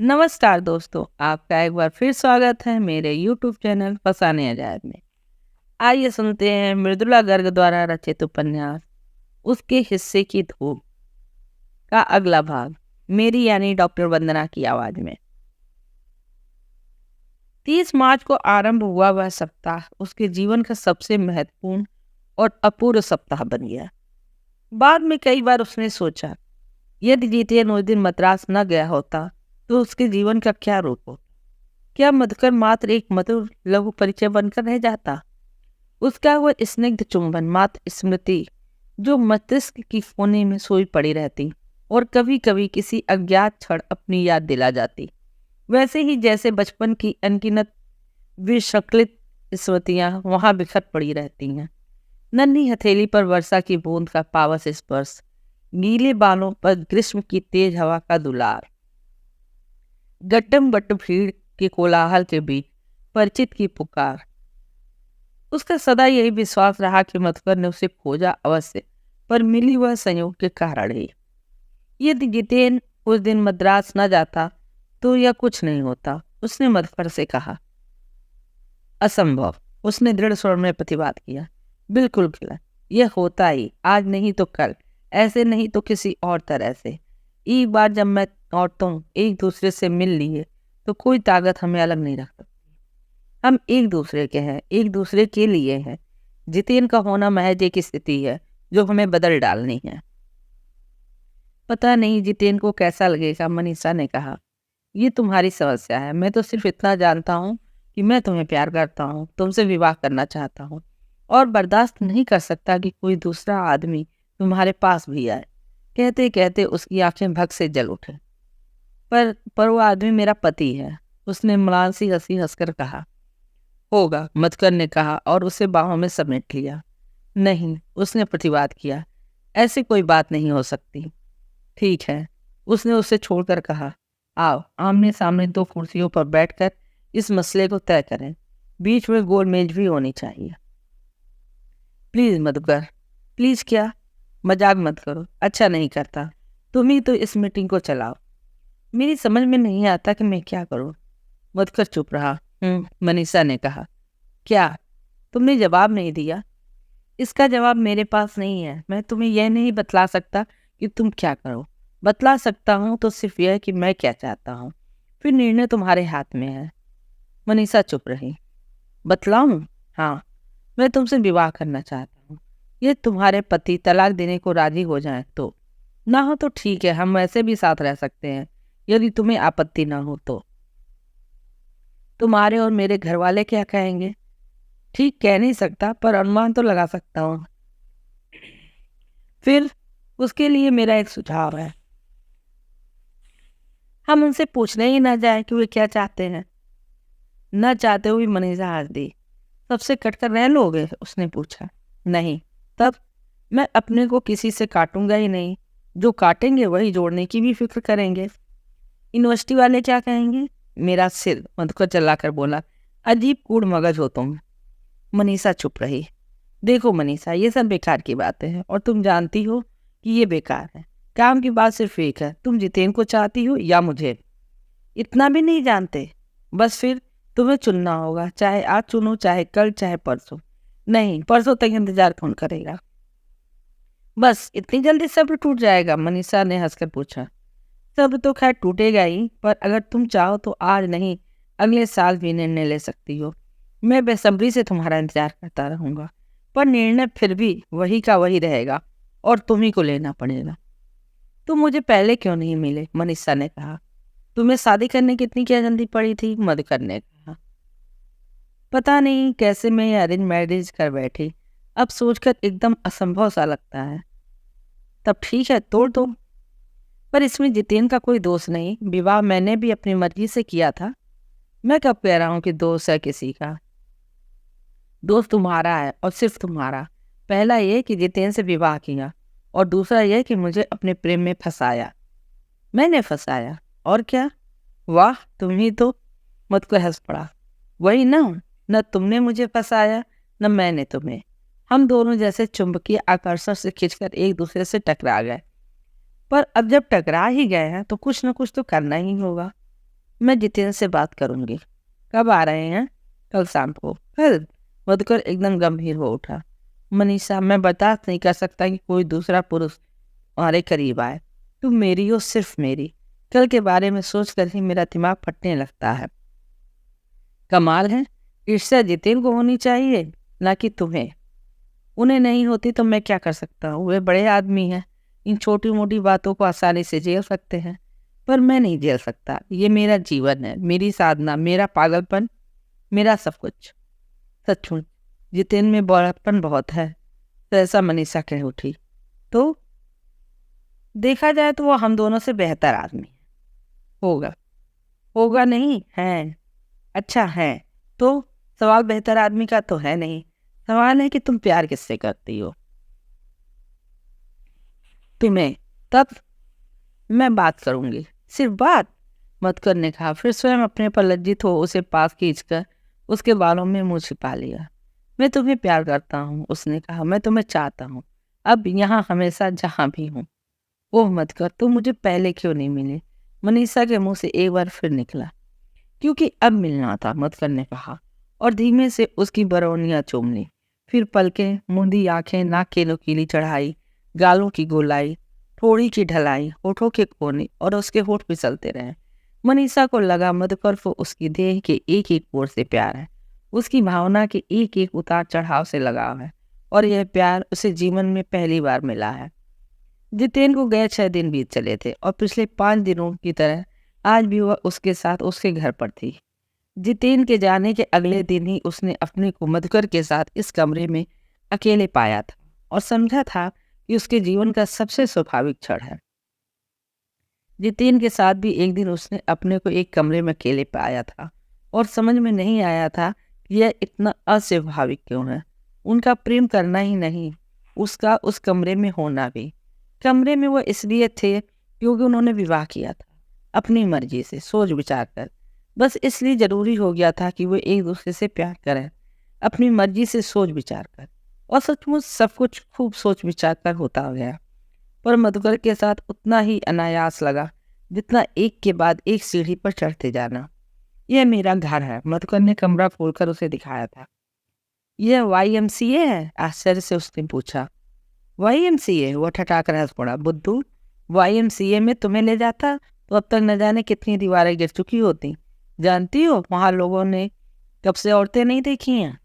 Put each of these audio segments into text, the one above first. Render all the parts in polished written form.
नमस्कार दोस्तों, आपका एक बार फिर स्वागत है मेरे YouTube चैनल फसाने अजायब में। आइए सुनते हैं मृदुला गर्ग द्वारा रचित उपन्यास उसके हिस्से की धूप का अगला भाग, मेरी यानी डॉक्टर वंदना की आवाज में। 30 मार्च को आरंभ हुआ वह सप्ताह उसके जीवन का सबसे महत्वपूर्ण और अपूर्व सप्ताह बन गया। बाद में कई बार उसने सोचा, यदि जितेन उस दिन मद्रास न गया होता तो उसके जीवन का क्या रूप होता। क्या मधुकर मात्र एक मधुर लघु परिचय बनकर रह जाता। उसका वह स्निग्ध चुंबन मात्र स्मृति जो मस्तिष्क की कोने में सोई पड़ी रहती और कभी कभी किसी अज्ञात क्षण अपनी याद दिला जाती। वैसे ही जैसे बचपन की अनगिनत विसंकलित स्मृतियां वहां बिखर पड़ी रहती हैं। नन्ही हथेली पर वर्षा की बूंद का पावस स्पर्श, गीले बालों पर ग्रीष्म की तेज हवा का दुलार, गड्डम गड्ड भीड़ के कोलाहल के बीच परिचित की पुकार। उसका सदा यही विश्वास रहा कि मधुकर ने उसे खोजा अवश्य, पर मिली वह संयोग के कारण ही। यदि जितेन उस दिन मद्रास न जाता तो यह कुछ नहीं होता, उसने मधुकर से कहा। असंभव, उसने दृढ़ स्वर में प्रतिवाद किया। बिल्कुल गलत, यह होता ही, आज नहीं तो कल, ऐसे नहीं तो किसी और तरह से। एक बार जब मैं और तुम एक दूसरे से मिल लिए तो कोई ताकत हमें अलग नहीं रख सकती। हम एक दूसरे के हैं, एक दूसरे के लिए हैं। जितेन का होना महज एक स्थिति है जो हमें बदल डालनी है। पता नहीं जितेन को कैसा लगेगा, मनीषा ने कहा। ये तुम्हारी समस्या है, मैं तो सिर्फ इतना जानता हूँ कि मैं तुम्हें प्यार करता हूँ, तुमसे विवाह करना चाहता हूँ और बर्दाश्त नहीं कर सकता कि कोई दूसरा आदमी तुम्हारे पास भी आए। कहते कहते उसकी आंखें भग से जल उठे। पर वो आदमी मेरा पति है, उसने म्लान सी हंसी हंसकर कहा। होगा, मधुकर ने कहा और उसे बाहों में समेट लिया। नहीं, उसने प्रतिवाद किया, ऐसी कोई बात नहीं हो सकती। ठीक है, उसने उसे छोड़कर कहा। आओ आमने सामने 2 कुर्सियों पर बैठकर इस मसले को तय करें। बीच में गोल मेज भी होनी चाहिए। Please Madhukar, please. क्या? मजाक मत करो, अच्छा नहीं करता। तुम ही तो इस मीटिंग को चलाओ। मेरी समझ में नहीं आता कि मैं क्या करूं। मधुकर चुप रहा। मनीषा ने कहा। क्या? तुमने जवाब नहीं दिया। इसका जवाब मेरे पास नहीं है। मैं तुम्हें यह नहीं बतला सकता कि तुम क्या करो। बतला सकता हूँ तो सिर्फ यह कि मैं क्या चाहता हूँ, फिर निर्णय तुम्हारे हाथ में है। मनीषा चुप रही। बतलाऊं? हाँ, मैं तुमसे विवाह करना चाहता हूँ। ये तुम्हारे पति तलाक देने को राजी हो जाएं तो। ना हो तो ठीक है, हम वैसे भी साथ रह सकते हैं, यदि तुम्हें आपत्ति ना हो तो। तुम्हारे और मेरे घर वाले क्या कहेंगे? ठीक कह नहीं सकता, पर अनुमान तो लगा सकता हूँ। फिर उसके लिए मेरा एक सुझाव है। हम उनसे पूछने ही ना जाए कि वे क्या चाहते हैं। न चाहते हुए मनीषा हंस दी। सबसे कटकर रह लोगे? उसने पूछा। नहीं। तब? मैं अपने को किसी से काटूंगा ही नहीं। जो काटेंगे वही जोड़ने की भी फिक्र करेंगे। यूनिवर्सिटी वाले क्या कहेंगे? मेरा सिर, मधुकर चलाकर बोला। अजीब कूड़ मगज हो तुम। मनीषा चुप रही। देखो मनीषा, ये सब बेकार की बातें हैं और तुम जानती हो कि ये बेकार है। काम की बात सिर्फ एक है, तुम जितेन को चाहती हो या मुझे। इतना भी नहीं जानते? बस फिर तुम्हें चुनना होगा, चाहे आज चुनो, चाहे कल, चाहे परसों। नहीं, परसों तक इंतजार कौन करेगा? बस इतनी जल्दी सब्र टूट जाएगा? मनीषा ने हंसकर पूछा। सब्र तो खैर टूटेगा ही, पर अगर तुम चाहो तो आज नहीं, अगले साल भी निर्णय ले सकती हो। मैं बेसब्री से तुम्हारा इंतजार करता रहूंगा, पर निर्णय फिर भी वही का वही रहेगा और तुम्ही को लेना पड़ेगा। तुम मुझे पहले क्यों नहीं मिले? मनीषा ने कहा। तुम्हें शादी करने की इतनी क्या जल्दी पड़ी थी? मधुकर ने कहा। पता नहीं कैसे मैं ये अरेंज मैरिज कर बैठी। अब सोचकर एकदम असंभव सा लगता है। तब ठीक है, तोड़ दो। पर इसमें जितेन का कोई दोष नहीं। विवाह मैंने भी अपनी मर्जी से किया था। मैं कब कह रहा हूँ कि दोष है किसी का? दोस्त तुम्हारा है और सिर्फ तुम्हारा। पहला ये कि जितेन से विवाह किया और दूसरा यह कि मुझे अपने प्रेम में फंसाया। मैंने फंसाया? और क्या? वाह, तुम ही तो। मुझको हंस पड़ा। वही न तुमने मुझे फंसाया, न मैंने तुम्हें। हम दोनों जैसे चुंबकीय आकर्षण से खिंचकर एक दूसरे से टकरा गए। पर अब जब टकरा ही गए हैं तो कुछ न कुछ तो करना ही होगा। मैं जितेंद्र से बात करूंगी। कब आ रहे हैं? कल शाम को। कल? मधुकर एकदम गंभीर हो उठा। मनीषा, मैं बर्दाश्त नहीं कर सकता कि कोई दूसरा पुरुष तुम्हारे करीब आए। तुम मेरी हो, सिर्फ मेरी। कल के बारे में सोचकर ही मेरा दिमाग फटने लगता है। कमाल है, ईर्ष्या जितेंद्र को होनी चाहिए, ना कि तुम्हें। उन्हें नहीं होती तो मैं क्या कर सकता हूँ? वे बड़े आदमी हैं, इन छोटी मोटी बातों को आसानी से झेल सकते हैं, पर मैं नहीं झेल सकता। ये मेरा जीवन है, मेरी साधना, मेरा पागलपन, मेरा सब कुछ। सचमुच जितेंद्र में बड़प्पन बहुत है, तो ऐसा मनीषा कह उठी। तो देखा जाए तो वो हम दोनों से बेहतर आदमी है। होगा? होगा नहीं है। अच्छा है तो? सवाल बेहतर आदमी का तो है नहीं, सवाल है कि तुम प्यार किससे करती हो। तुम्हें। तब मैं बात करूंगी। सिर्फ बात? मधुकर ने कहा, फिर स्वयं अपने पर लज्जित हो उसे पास खींचकर उसके बालों में मुंह छिपा लिया। मैं तुम्हें प्यार करता हूँ, उसने कहा। मैं तुम्हें चाहता हूँ, अब यहाँ, हमेशा, जहाँ भी हूँ। ओह मधुकर, तुम मुझे पहले क्यों नहीं मिले? मनीषा के मुंह से एक बार फिर निकला। क्योंकि अब मिलना था, मधुकर ने कहा और धीमे से उसकी बरौनियां चूम ली। फिर पलकें, मूंदी आंखें, नाक की नुकीली चढ़ाई, गालों की गोलाई, थोड़ी की ढलाई, होठों के कोने, और उसके होठ फिसलते रहे। मनीषा को लगा मधुकर को उसकी देह के एक एक कोर से प्यार है, उसकी भावना के एक एक उतार चढ़ाव से लगाव है, और यह प्यार उसे जीवन में पहली बार मिला है। जितेंद्र को गए 6 दिन बीत चले थे और पिछले 5 दिनों की तरह आज भी वह उसके साथ उसके घर पर थी। जितेंद्र के जाने के अगले दिन ही उसने अपने को मधुकर के साथ इस कमरे में अकेले पाया था और समझा था कि उसके जीवन का सबसे स्वाभाविक क्षण है। जितेंद्र के साथ भी एक दिन उसने अपने को एक कमरे में अकेले पाया था और समझ में नहीं आया था कि यह इतना अस्वाभाविक क्यों है। उनका प्रेम करना ही नहीं, उसका उस कमरे में होना भी। कमरे में वो इसलिए थे क्योंकि उन्होंने विवाह किया था, अपनी मर्जी से, सोच विचार कर। बस इसलिए जरूरी हो गया था कि वो एक दूसरे से प्यार करें, अपनी मर्जी से, सोच विचार कर। और सचमुच सब कुछ खूब सोच विचार कर होता गया, पर मधुकर के साथ उतना ही अनायास लगा जितना एक के बाद एक सीढ़ी पर चढ़ते जाना। यह मेरा घर है, मधुकर ने कमरा खोलकर उसे दिखाया था। यह YMCA है? आश्चर्य से उसने पूछा। YMCA? वो ठठाकर हंस पड़ा। बुद्धू, YMCA में तुम्हें ले जाता तो अब तक न जाने कितनी दीवारें गिर चुकी होती। जानती हो, वहां लोगों ने कब से औरतें नहीं देखी हैं।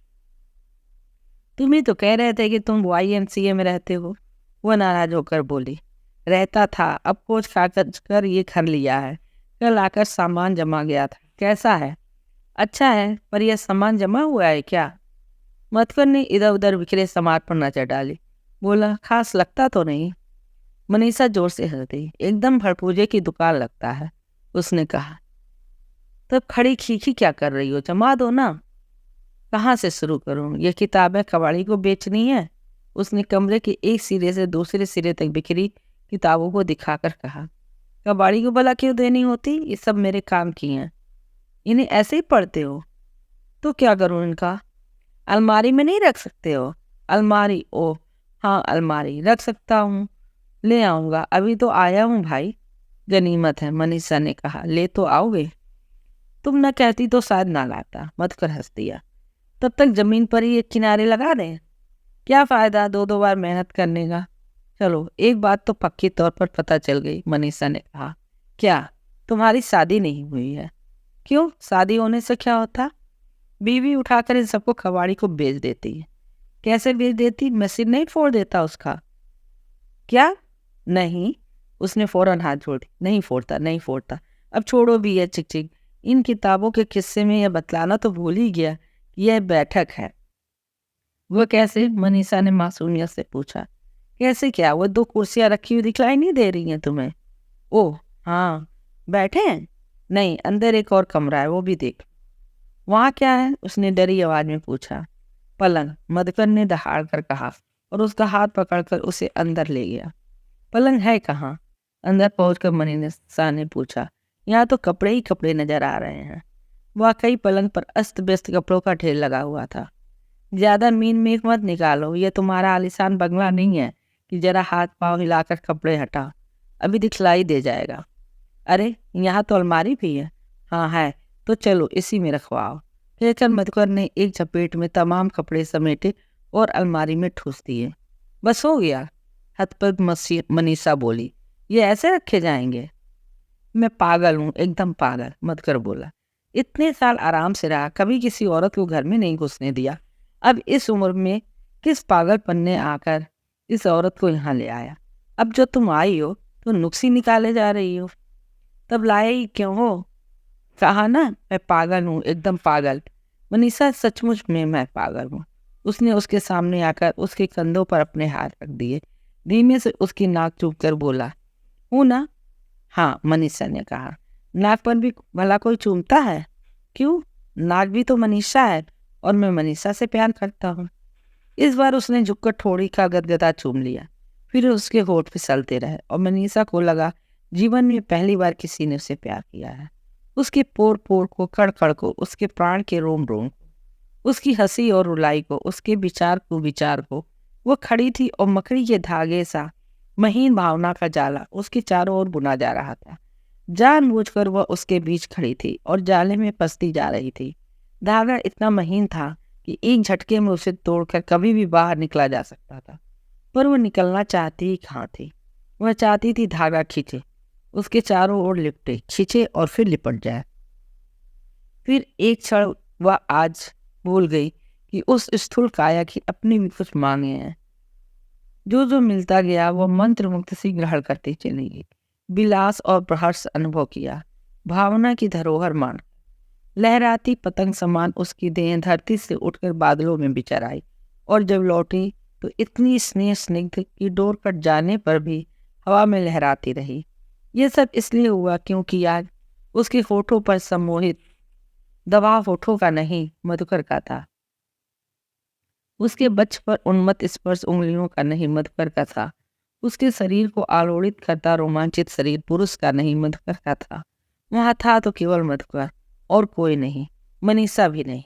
तुम ही तो कह रहे थे कि तुम YMCA में रहते हो। वो नाराज होकर बोली। रहता था, अब कोच खाकर ये घर लिया है। कल आकर सामान जमा गया था। कैसा है? अच्छा है, पर यह सामान जमा हुआ है क्या? मधुकर ने इधर उधर बिखरे सामान पर नजर डाली। बोला, खास लगता तो नहीं। मनीषा जोर से हंस दी। एकदम भड़पूजे की दुकान लगता है, उसने कहा। तब खड़ी खीखी क्या कर रही हो? जमा दो ना। कहाँ से शुरू करूं? ये किताबें कबाड़ी को बेचनी है, उसने कमरे के एक सिरे से दूसरे सिरे तक बिखरी किताबों को दिखाकर कहा। कबाड़ी को भला क्यों देनी होती? ये सब मेरे काम की हैं। इन्हें ऐसे ही पढ़ते हो? तो क्या करूं इनका? अलमारी में नहीं रख सकते हो? अलमारी? ओ हाँ, अलमारी रख सकता हूँ, ले आऊंगा। अभी तो आया हूँ भाई। गनीमत है, मनीषा ने कहा। ले तो आओगे? तुम न कहती तो शायद ना लाता, मधुकर हंस दिया। तब तक जमीन पर ही एक किनारे लगा दें। क्या फायदा 2-2 बार मेहनत करने का। चलो, एक बात तो पक्की तौर पर पता चल गई, मनीषा ने कहा। क्या? तुम्हारी शादी नहीं हुई है। क्यों? शादी होने से क्या होता? बीवी उठाकर इन सबको कबाड़ी को बेच देती है। कैसे बेच देती? मैं सिर नहीं फोड़ देता उसका। क्या? नहीं, उसने फौरन हाथ जोड़ दी। नहीं फोड़ता, नहीं फोड़ता। अब छोड़ो भी है चिक चिक। इन किताबों के किस्से में यह बतलाना तो भूल ही गया, यह बैठक है। वो कैसे? मनीषा ने मासूमियत से पूछा। कैसे क्या? वो 2 कुर्सियां रखी हुई दिखलाई नहीं दे रही हैं तुम्हें? ओह हाँ, बैठे हैं। नहीं, अंदर एक और कमरा है, वो भी देख। वहाँ क्या है? उसने डरी आवाज में पूछा। पलंग, मधुकर ने दहाड़ कर कहा और उसका हाथ पकड़कर उसे अंदर ले गया। पलंग है कहाँ? अंदर पहुंचकर मनीषा ने पूछा। यहाँ तो कपड़े ही कपड़े नजर आ रहे हैं। वाकई पलंग पर अस्त व्यस्त कपड़ों का ढेर लगा हुआ था। ज्यादा मीन मेख मत निकालो, यह तुम्हारा आलीशान बंगला नहीं है कि जरा हाथ पांव हिलाकर कपड़े हटा, अभी दिखलाई दे जाएगा। अरे यहाँ तो अलमारी भी है, हाँ है, तो चलो इसी में रखवाओ। कहकर मधुकर ने एक झपेट में तमाम कपड़े समेटे और अलमारी में ठूस दिए। बस हो गया? हतपथ मनीषा बोली। ये ऐसे रखे जाएंगे? मैं पागल हूँ, एकदम पागल, मधुकर बोला। इतने साल आराम से रहा, कभी किसी औरत को घर में नहीं घुसने दिया। अब इस उम्र में किस पागलपन ने आकर इस औरत को यहाँ ले आया? अब जो तुम आई हो तो नुक्स ही निकाले जा रही हो। तब लाए ही क्यों हो? कहा ना मैं पागल हूँ, एकदम पागल। मनीषा सचमुच में मैं पागल हूँ। उसने उसके सामने आकर उसके कंधों पर अपने हाथ रख दिए। धीमे से उसकी नाक चूम कर बोला, हूँ ना? हाँ, मनीषा ने कहा। नाक पर भी भला कोई चूमता है? क्यों? नाक भी तो मनीषा है और मैं मनीषा से प्यार करता हूँ। इस बार उसने झुककर थोड़ी का गदगदा चूम लिया। फिर उसके होठ फिसलते रहे और मनीषा को लगा जीवन में पहली बार किसी ने उसे प्यार किया है। उसके पोर पोर को, कड़ कड़ को, उसके प्राण के रोम रोम को, उसकी हंसी और रुलाई को, उसके विचार को। वो खड़ी थी और मकड़ी के धागे सा महीन भावना का जाला उसके चारों ओर बुना जा रहा था। जानबूझकर वह उसके बीच खड़ी थी और जाले में फंसती जा रही थी। धागा इतना महीन था कि एक झटके में उसे तोड़कर कभी भी बाहर निकला जा सकता था, पर वह निकलना चाहती ही कहाँ थी। वह चाहती थी धागा खींचे, उसके चारों ओर लिपटे, खींचे और फिर लिपट जाए। फिर एक क्षण वह आज भूल गई कि उस स्थूल काया की अपनी भी कुछ मांगे हैं। जो जो मिलता गया वह मंत्र मुक्त सी ग्रहण करती चली गई। विलास और प्रहर्ष अनुभव किया, भावना की धरोहर मान। लहराती पतंग समान उसकी देह धरती से उठकर बादलों में बिचर आई और जब लौटी तो इतनी स्नेह स्निग्ध कि डोर कट जाने पर भी हवा में लहराती रही। ये सब इसलिए हुआ क्योंकि आज उसके होठों पर सम्मोहित दबाव होठों का नहीं, मधुकर का था। उसके बच्च पर उन्मत्त स्पर्श उंगलियों का नहीं, मधुकर का था। उसके शरीर को आलोड़ित करता रोमांचित शरीर पुरुष का नहीं, मधुकर का था। वहां था तो केवल मधुकर और कोई नहीं, मनीषा भी नहीं।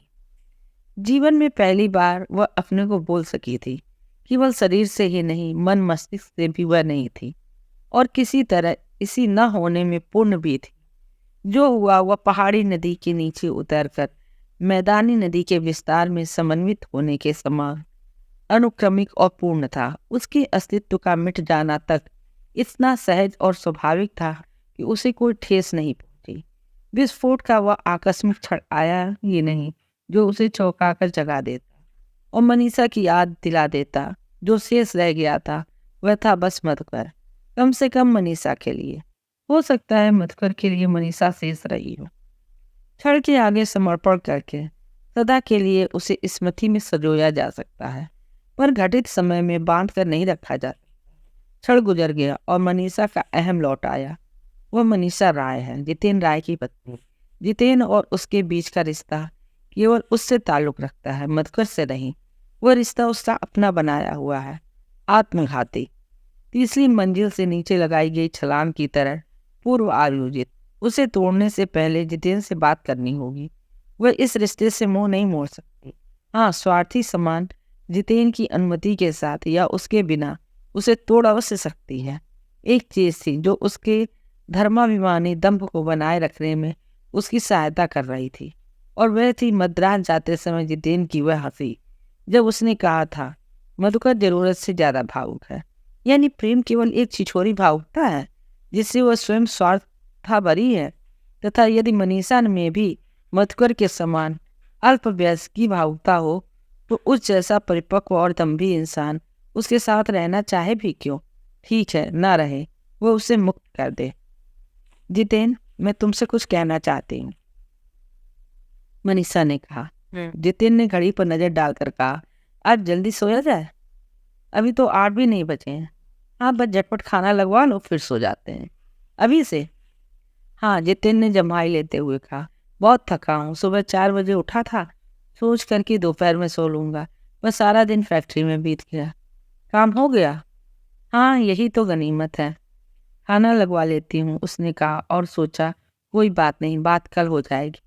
जीवन में पहली बार वह अपने को बोल सकी थी। केवल शरीर से ही नहीं, मन मस्तिष्क से भी वह नहीं थी और किसी तरह इसी न होने में पूर्ण भी थी। जो हुआ वह पहाड़ी नदी के नीचे उतरकर मैदानी नदी के विस्तार में समन्वित होने के समान अनुक्रमिक और पूर्ण था। उसके अस्तित्व का मिट जाना तक इतना सहज और स्वाभाविक था कि उसे कोई ठेस नहीं पहुंची। विस्फोट का वह आकस्मिक क्षण आया ही नहीं जो उसे चौंकाकर जगा देता और मनीषा की याद दिला देता। जो शेष रह गया था वह था बस मधुकर, कम से कम मनीषा के लिए। हो सकता है मधुकर के लिए मनीषा शेष रही हो। क्षण के आगे समर्पण करके सदा के लिए उसे स्मृति में सजोया जा सकता है, पर घटित समय में बांध कर नहीं रखा जा सकता। क्षण गुजर गया और मनीषा का अहम लौट आया। वह मनीषा राय है, जितेन राय की पत्नी। जितेन और उसके बीच का रिश्ता केवल उससे ताल्लुक रखता है, मधुकर से नहीं। वह रिश्ता उसका अपना बनाया हुआ है, आत्मघाती, तीसरी मंजिल से नीचे लगाई गई छलांग की तरह पूर्व आयोजित। उसे तोड़ने से पहले जितेन से बात करनी होगी। वह इस रिश्ते से मुंह नहीं मोड़ सकती। हाँ, स्वार्थी समान जितेन की अनुमति के साथ या उसके बिना उसे तोड़ अवश्य सकती है। एक चीज थी जो उसके धर्माभिमानी दंभ को बनाए रखने में उसकी सहायता कर रही थी, और वह थी मद्रास जाते समय जितेन की वह हंसी, जब उसने कहा था मधुकर जरूरत से ज्यादा भावुक है। यानी प्रेम केवल एक छिछोरी भावुकता है जिससे वह स्वयं स्वार्थ भरी है, तथा यदि मनीषा में भी मधुकर के समान अल्पवयस्क की भावुकता हो तो उस जैसा परिपक्व और दम्भी इंसान उसके साथ रहना चाहे भी क्यों। ठीक है, ना रहे, वह उसे मुक्त कर दे। जितेन, मैं तुमसे कुछ कहना चाहती हूँ, मनीषा ने कहा। जितेन ने घड़ी पर नजर डालकर कहा, आज जल्दी सोया जाए? अभी तो 8 भी नहीं बजे हैं। हाँ, बस झटपट खाना लगवा लो फिर सो जाते हैं। अभी से? हाँ, जितेन ने जम्हाई लेते हुए कहा। बहुत थका हूँ, सुबह 4 बजे उठा था, सोच कर कि दोपहर में सो लूंगा। बस सारा दिन फैक्ट्री में बीत गया। काम हो गया? हाँ, यही तो गनीमत है। खाना लगवा लेती हूँ, उसने कहा और सोचा कोई बात नहीं, बात कल हो जाएगी।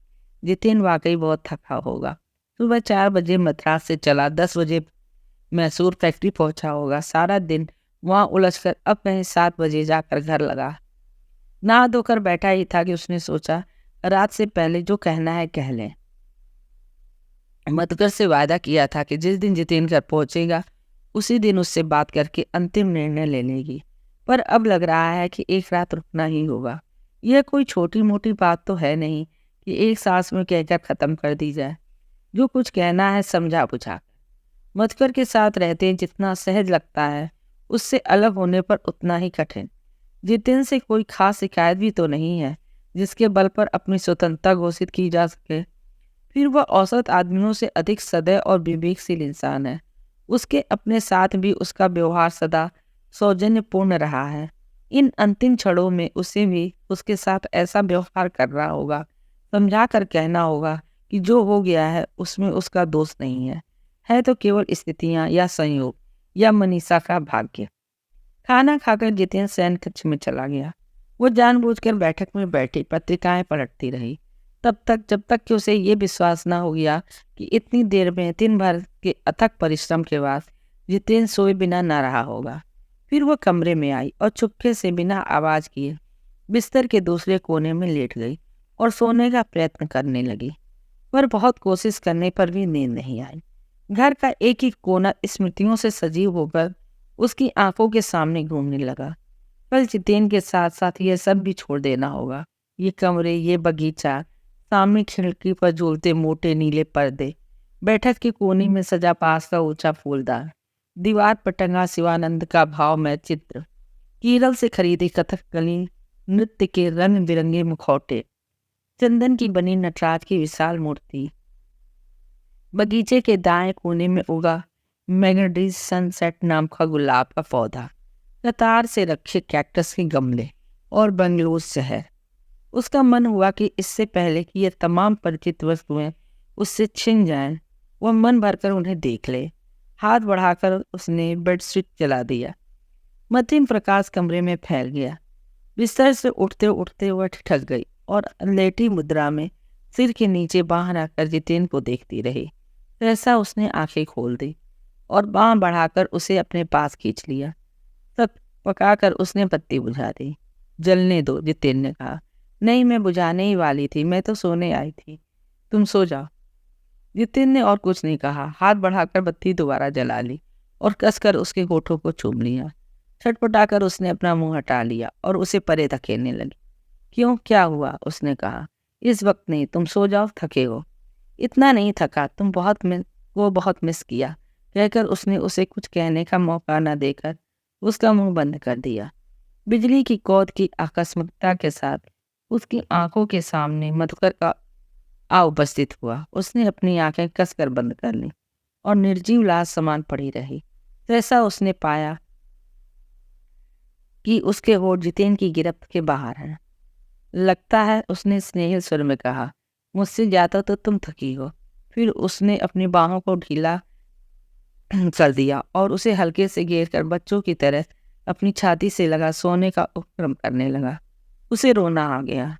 जितेन वाकई बहुत थका होगा। सुबह 4 बजे मद्रास से चला, 10 बजे मैसूर फैक्ट्री पहुंचा होगा। सारा दिन वहां उलझकर अब कहीं 7 बजे जाकर घर लगा। नहा धोकर बैठा ही था कि उसने सोचा रात से पहले जो कहना है कह लें। मधुकर से वादा किया था कि जिस दिन जितेन घर पहुंचेगा उसी दिन उससे बात करके अंतिम निर्णय ले लेगी, पर अब लग रहा है कि एक रात रुकना ही होगा। यह कोई छोटी मोटी बात तो है नहीं कि एक सांस में कहकर खत्म कर दी जाए। जो कुछ कहना है समझा बुझा। मधुकर के साथ रहते जितना सहज लगता है उससे अलग होने पर उतना ही कठिन। जितेन से कोई खास शिकायत भी तो नहीं है जिसके बल पर अपनी स्वतंत्रता घोषित की जा सके। फिर वह औसत आदमियों से अधिक सदैव और विवेकशील इंसान है। उसके अपने साथ भी उसका व्यवहार सदा सौजन्यपूर्ण रहा है। इन अंतिम क्षणों में उसे भी उसके साथ ऐसा व्यवहार करना होगा, समझा कर कहना होगा कि जो हो गया है उसमें उसका दोष नहीं है तो केवल स्थितियां या संयोग या मनीषा का भाग्य। खाना खाकर जितेन शयन कक्ष में चला गया। वो जानबूझकर बैठक में बैठी पत्रिकाएं पलटती रही तब तक जब तक कि उसे ये विश्वास न हो गया कि इतनी देर में दिन भर के अथक परिश्रम के बाद जितेन सोए बिना न रहा होगा। फिर वो कमरे में आई और चुपके से बिना आवाज किए बिस्तर के दूसरे कोने में लेट गई और सोने का प्रयत्न करने लगी, पर बहुत कोशिश करने पर भी नींद नहीं आई। घर का एक एक कोना स्मृतियों से सजीव होकर उसकी आंखों के सामने घूमने लगा। कल जितेन के साथ साथ यह सब भी छोड़ देना होगा। ये कमरे, ये बगीचा, सामने खिड़की पर झूलते मोटे नीले पर्दे, बैठक के कोने में सजा पास का ऊंचा फूलदार, दीवार पर टंगा शिवानंद का भावमय चित्र, केरल से खरीदी कथकली नृत्य के रंग बिरंगे मुखौटे, चंदन की बनी नटराज की विशाल मूर्ति, बगीचे के दाएं कोने में उगा मैग्नेटिक सनसेट नाम का गुलाब का पौधा, कतार से रखे कैक्टस के गमले और बंगलोर शहर। उसका मन हुआ कि इससे पहले कि ये तमाम परिचित वस्तुएं उससे छिन जाएं, वह मन भरकर उन्हें देख ले। हाथ बढ़ाकर उसने बेडशीट जला दिया। मध्यम प्रकाश कमरे में फैल गया। बिस्तर से उठते उठते वह ठिठक गई और लेटी मुद्रा में सिर के नीचे बांह रखकर जितेन को देखती रही। ऐसा उसने आंखें खोल दी और बांह बढ़ाकर उसे अपने पास खींच लिया। तब पकाकर उसने बत्ती बुझा दी। जलने दो, जितेन ने कहा। नहीं, मैं बुझाने ही वाली थी, मैं तो सोने आई थी, तुम सो जाओ। जितेन ने और कुछ नहीं कहा। हाथ बढ़ाकर बत्ती दोबारा जला ली और कसकर उसके होठों को चूम लिया। छटपटाकर उसने अपना मुंह हटा लिया और उसे परे धकेलने लगी। क्यों, क्या हुआ? उसने कहा। इस वक्त नहीं, तुम सो जाओ, थके हो। इतना नहीं थका, तुम बहुत मिस किया, कहकर उसने उसे कुछ कहने का मौका न देकर उसका मुंह बंद कर दिया। बिजली की कौद की आकस्मिकता के साथ उसकी आंखों के सामने मधुकर का आ उपस्थित हुआ। उसने अपनी आंखें कसकर बंद कर ली और निर्जीव लाश समान पड़ी रही। जैसा उसने पाया कि उसके होठ जितेन की गिरफ्त के बाहर हैं। लगता है, उसने स्नेहिल स्वर में कहा, मुझसे ज्यादा तो तुम थकी हो। फिर उसने अपनी बाहों को ढीला कर दिया और उसे हल्के से घेर कर बच्चों की तरह अपनी छाती से लगा सोने का उपक्रम करने लगा। उसे रोना आ गया।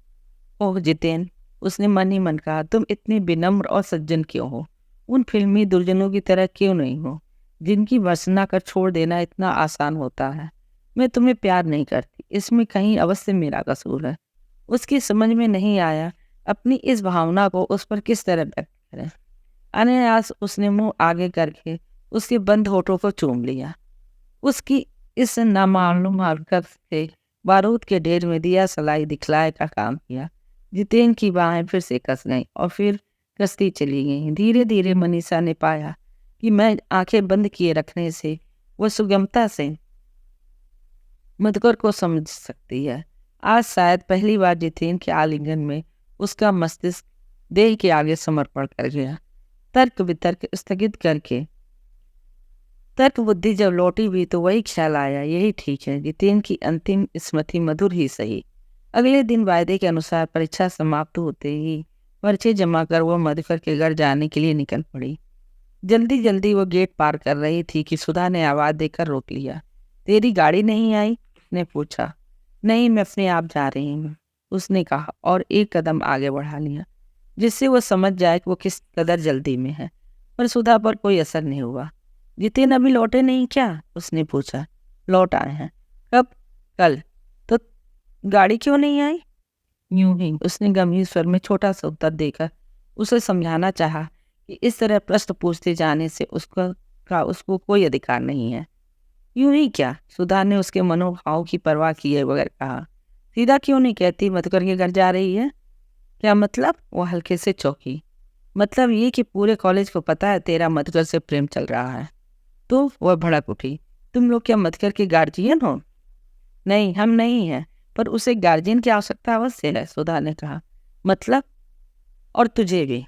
ओह जितेन, उसने मन ही मन कहा, तुम इतने विनम्र और सज्जन क्यों हो? उन फिल्मी दुर्जनों की तरह क्यों नहीं हो जिनकी वसना कर छोड़ देना इतना आसान होता है? मैं तुम्हें प्यार नहीं करती, इसमें कहीं अवश्य मेरा कसूर है। उसकी समझ में नहीं आया अपनी इस भावना को उस पर किस तरह व्यक्त करें। अनायास उसने मुंह आगे करके उसके बंद होठों को चूम लिया। उसकी इस नामालूम हरकत से बारूद के ढेर में दिया सलाई दिखलाए का काम किया। जितेन की बाहें फिर से कस गईं और फिर कसती चली गईं। धीरे धीरे मनीषा ने पाया कि मैं आंखें बंद किए रखने से वह सुगमता से मधुकर को समझ सकती है। आज शायद पहली बार जितेन के आलिंगन में उसका मस्तिष्क देह के आगे समर्पण कर गया। तर्क वितर्क स्थगित करके तर्क बुद्धि जब लौटी भी तो वही ख्याल आया, यही ठीक है। जितेन की अंतिम स्मृति मधुर ही सही। अगले दिन वायदे के अनुसार परीक्षा समाप्त होते ही पर्चे जमा कर वह मधुकर के घर जाने के लिए निकल पड़ी। जल्दी जल्दी वो गेट पार कर रही थी कि सुधा ने आवाज देकर रोक लिया। तेरी गाड़ी नहीं आई? उसने पूछा। नहीं, मैं अपने आप जा रही हूँ, उसने कहा और एक कदम आगे बढ़ा लिया जिससे वो समझ जाए कि वो किस कदर जल्दी में है। पर सुधा पर कोई असर नहीं हुआ। जितेन अभी लौटे नहीं क्या? उसने पूछा। लौट आए हैं। कब? कल। तो गाड़ी क्यों नहीं आई? यूं ही उसने गंभीर स्वर में छोटा सा उत्तर देकर उसे समझाना चाहा कि इस तरह प्रश्न पूछते जाने से उसको कोई अधिकार नहीं है। यूं ही क्या? सुधा ने उसके मनोभाव की परवाह किए बगैर कहा। सीधा क्यों नहीं कहती मधुकर के घर जा रही है? क्या मतलब? वो हल्के से चौंकी। मतलब ये कि पूरे कॉलेज को पता है तेरा मधुकर से प्रेम चल रहा है। तो वह भड़क उठी। तुम लोग क्या मधुकर के गार्जियन हो? नहीं, हम नहीं हैं, पर उसे गार्जियन की आवश्यकता अवश्य है, सुधा ने कहा। मतलब? और तुझे भी।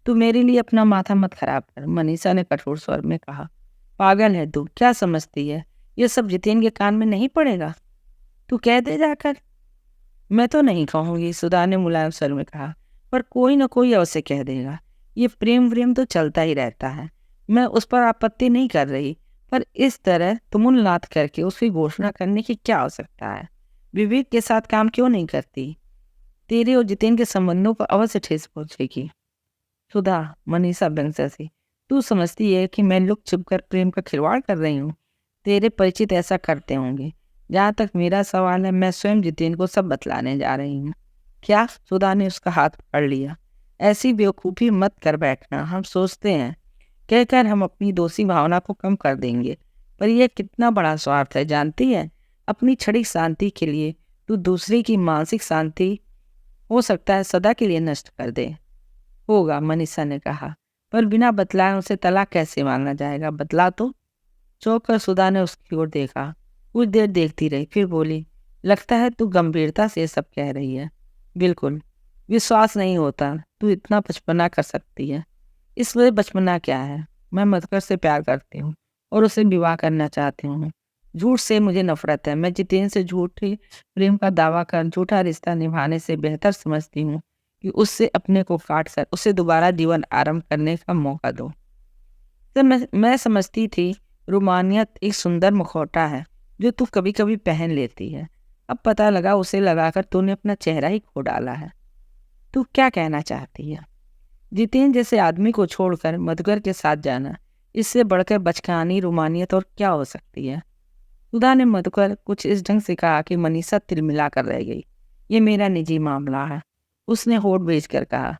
तू मेरे लिए अपना माथा मत खराब कर, मनीषा ने कठोर स्वर में कहा। पागल है तू, क्या समझती है? ये सब जितेन के कान में नहीं पड़ेगा। तू कह दे जाकर। मैं तो नहीं कहूंगी, सुधा ने मुलायम स्वर में कहा, पर कोई न कोई अवश्य कह देगा। ये प्रेम व्रेम तो चलता ही रहता है, मैं उस पर आपत्ति नहीं कर रही, पर इस तरह तुमुलनाद करके उसकी घोषणा करने की क्या आवश्यकता है? विवेक के साथ काम क्यों नहीं करती? तेरे और जितेन के संबंधों पर अवश्य ठेस पहुंचेगी। सुधा, मनीषा व्यंग से हंसी। तू समझती है कि मैं लुक छिप कर प्रेम का खिलवाड़ कर रही हूँ? तेरे परिचित ऐसा करते होंगे। जहाँ तक मेरा सवाल है, मैं स्वयं जितेन को सब बतलाने जा रही हूँ। क्या? सुधा ने उसका हाथ पकड़ लिया। ऐसी बेवकूफ़ी मत कर बैठना। हम सोचते हैं कहकर हम अपनी दोषी भावना को कम कर देंगे, पर यह कितना बड़ा स्वार्थ है जानती है? अपनी क्षणिक शांति के लिए तू दूसरे की मानसिक शांति हो सकता है सदा के लिए नष्ट कर दे। होगा, मनीषा ने कहा, पर बिना बतलाए उसे तलाक कैसे मांगा जाएगा? बतला तो। चौंक कर सुधा ने उसकी ओर देखा। कुछ देर देखती रही, फिर बोली, लगता है तू गंभीरता से ये सब कह रही है। बिल्कुल। विश्वास नहीं होता तू इतना बचपना कर सकती है। इसलिए बचपना क्या है? मैं मधुकर से प्यार करती हूँ और उसे विवाह करना चाहती हूँ। झूठ से मुझे नफरत है। मैं जितेन से झूठे प्रेम का दावा कर झूठा रिश्ता निभाने से बेहतर समझती हूँ कि उससे अपने को काट कर उसे दोबारा जीवन आरंभ करने का मौका दो। तो मैं समझती थी रोमानियत एक सुंदर मुखौटा है जो तू कभी कभी पहन लेती है। अब पता लगा उसे लगाकर तूने अपना चेहरा ही खो डाला है। तू क्या कहना चाहती है? जितेन जैसे आदमी को छोड़कर मधुकर के साथ जाना, इससे बढ़कर बचकानी रोमानियत और क्या हो सकती है? सुधा ने मधुकर कुछ इस ढंग से कहा कि मनीषा तिलमिलाकर रह गई। ये मेरा निजी मामला है, उसने होठ बेच कर कहा।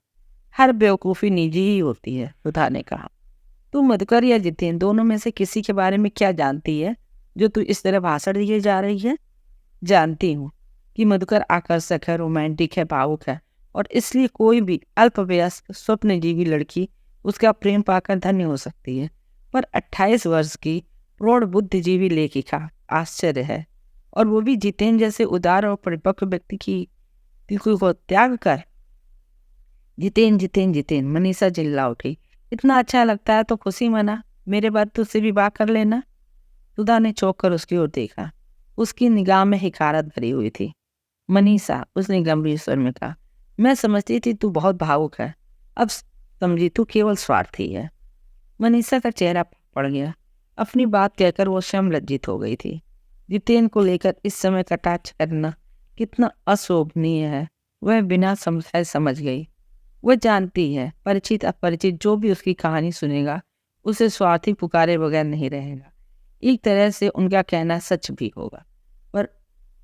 हर बेवकूफ़ी निजी ही होती है, सुधा ने कहा। तू मधुकर या जितेन दोनों में से किसी के बारे में क्या जानती है जो तू इस तरह भाषण दिए जा रही है? जानती हूँ कि मधुकर आकर्षक है, रोमांटिक है, भावुक है, और इसलिए कोई भी अल्पवयस्क स्वप्नजीवी लड़की उसका प्रेम पाकर धन्य हो सकती है। पर 28 वर्ष की प्रौढ़ बुद्धिजीवी लेखिका आश्चर्य है, और वो भी जितेन जैसे उदार और परिपक्व व्यक्ति की को त्याग कर। जितेन जितेन जितेन, मनीषा चिल्ला उठी। इतना अच्छा लगता है तो खुशी मना, मेरे बाद तुझसे विवाह कर लेना। सुधा ने चौंक कर उसकी ओर देखा। उसकी निगाह में हिकारत भरी हुई थी। मनीषा, उसने गंभीर स्वर में कहा, मैं समझती थी तू बहुत भावुक है, अब समझी तू केवल स्वार्थी है। मनीषा का चेहरा पड़ गया। अपनी बात कहकर वो स्वयं लज्जित हो गई थी। जितेन को लेकर इस समय कटाक्ष करना कितना अशोभनीय है, वह बिना समझाए समझ गई। वह जानती है परिचित अपरिचित जो भी उसकी कहानी सुनेगा उसे स्वार्थी पुकारे बगैर नहीं रहेगा। एक तरह से उनका कहना सच भी होगा, पर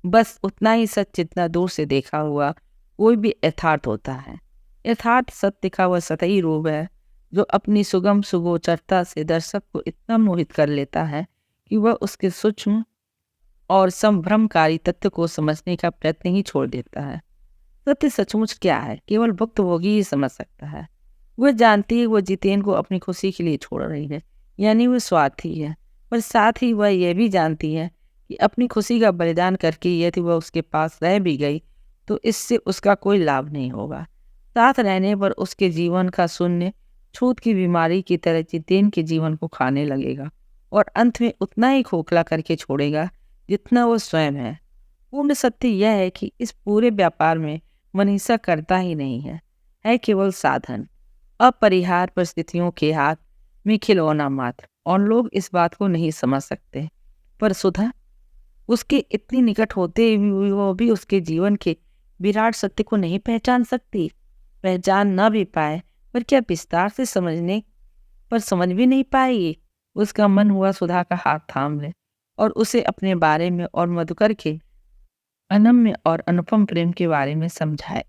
बस उतना ही सच जितना दूर से देखा हुआ कोई भी यथार्थ होता है। यथार्थ सत्य का वह सतही रूप है जो अपनी सुगम सुगोचरता से दर्शक को इतना मोहित कर लेता है कि वह उसके सूक्ष्म और संभ्रमकारी तथ्य को समझने का प्रयत्न ही छोड़ देता है। सत्य सचमुच क्या है केवल भुक्तभोगी ही समझ सकता है। वह जानती है वह जितेन को अपनी खुशी के लिए छोड़ रही है, यानी वह स्वार्थी है, पर साथ ही वह यह भी जानती है कि अपनी खुशी का बलिदान करके यदि वह उसके पास रह भी गई तो इससे उसका कोई लाभ नहीं होगा। साथ रहने पर उसके जीवन का शून्य छूत की बीमारी की तरह जितेन के जीवन को खाने लगेगा और अंत में उतना ही खोखला करके छोड़ेगा जितना वो स्वयं है। पूर्ण सत्य यह है कि इस पूरे व्यापार में मनीषा करता ही नहीं है केवल साधन, अपरिहार्य परिस्थितियों के हाथ में खिलौना मात्र, और लोग इस बात को नहीं समझ सकते। पर सुधा, उसके इतनी निकट होते हुए वो भी उसके जीवन के विराट सत्य को नहीं पहचान सकती। पहचान न भी पाए पर क्या विस्तार से समझने पर समझ भी नहीं पाएगी। उसका मन हुआ सुधा का हाथ थाम ले और उसे अपने बारे में और मधुकर के अनम्य और अनुपम प्रेम के बारे में समझाए।